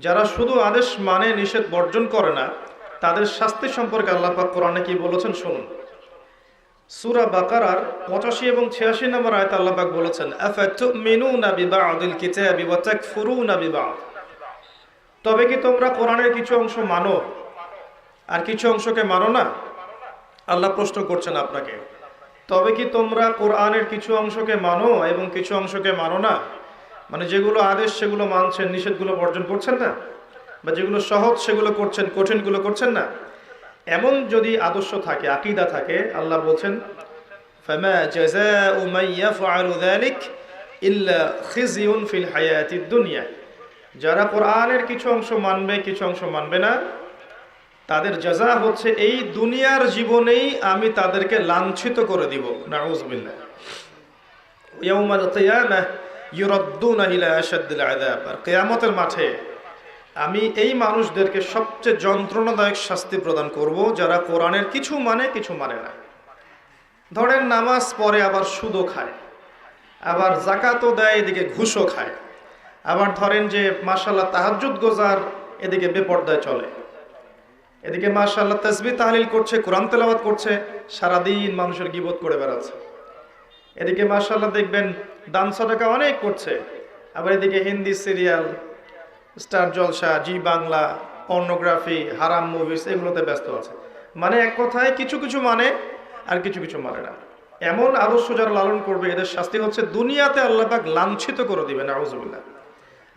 যারা শুধু আদেশ মানে নিষেধ বর্জন করে না, তাদের শাস্তি সম্পর্কে আল্লাহ পাক কোরআনে কি বলেছেন শুনুন। সূরা বাকারার 85 এবং 86 নম্বর আয়াতে আল্লাহ পাক বলেছেন, আফাতুমিনুনা বিবা'দিল কিতাবি ওয়া তাকফুরুনা বিবা'দ। তবে কি তোমরা কোরআনের কিছু অংশ মানো আর কিছু অংশকে মানো না? আল্লাহ প্রশ্ন করছেন আপনাকে, তবে কি তোমরা কোরআনের কিছু অংশকে মানো এবং কিছু অংশকে মানো না? মানে যেগুলো আদেশ সেগুলো মানছেন, নিষেধগুলো বর্জন করছেন না, বা যেগুলো সহজ সেগুলো করছেন, কঠিনগুলো করছেন না। এমন যদি আদর্শ থাকে, আকীদা থাকে, আল্লাহ বলছেন ফামা জাযাউ মান ইয়াফআলু যালিক ইল্লা খিজিউন ফিল হায়াতিদ দুনিয়া। যারা কোরআনের কিছু অংশ মানবে, কিছু অংশ মানবে না, তাদের জাযা হচ্ছে এই দুনিয়ার জীবনেই আমি তাদেরকে লাঞ্ছিত করে দিব। নাউযুবিল্লাহ। ইয়াউমাল কিয়ামাহ ইউরাদ্দুনা ইলা আশাদ্দিল আযাব। আর কিয়ামতের মাঠে আমি এই মানুষদেরকে সবচেয়ে যন্ত্রণাদায়ক শাস্তি প্রদান করব, যারা কোরআনের কিছু মানে কিছু মানে না। ধরেন নামাজ পড়ে আবার সুদও খায়, আবার যাকাতও দেয়, এদিকে ঘুষও খায়। আবার ধরেন যে মাশাআল্লাহ তাহাজ্জুদ গোজার, এদিকে বেপরদায় চলে, এদিকে মাশাআল্লাহ তাসবিহ তাহলিল করছে, কোরআন তেলাওয়াত করছে, সারাদিন মানুষের গীবত করে বেড়াচ্ছে। এদিকে মাশাআল্লাহ দেখবেন দান সাদাকা অনেক করছে, আবার এদিকে হিন্দি সিরিয়াল, স্টার জলসা, জি বাংলা, পর্নোগ্রাফি, হারাম মুভিস, এগুলোতে ব্যস্ত আছে। মানে এক কথায় কিছু কিছু মানে আর কিছু কিছু মানে না। এমন আদর্শ যারা লালন করবে, এদের শাস্তি হচ্ছে দুনিয়াতে আল্লাহ পাক লাঞ্ছিত করে দিবেন, নাউযুবিল্লাহ।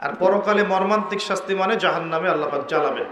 আর পরকালে মর্মান্তিক শাস্তি মানে জাহান্নামে আল্লাহ পাক জ্বালাবেন।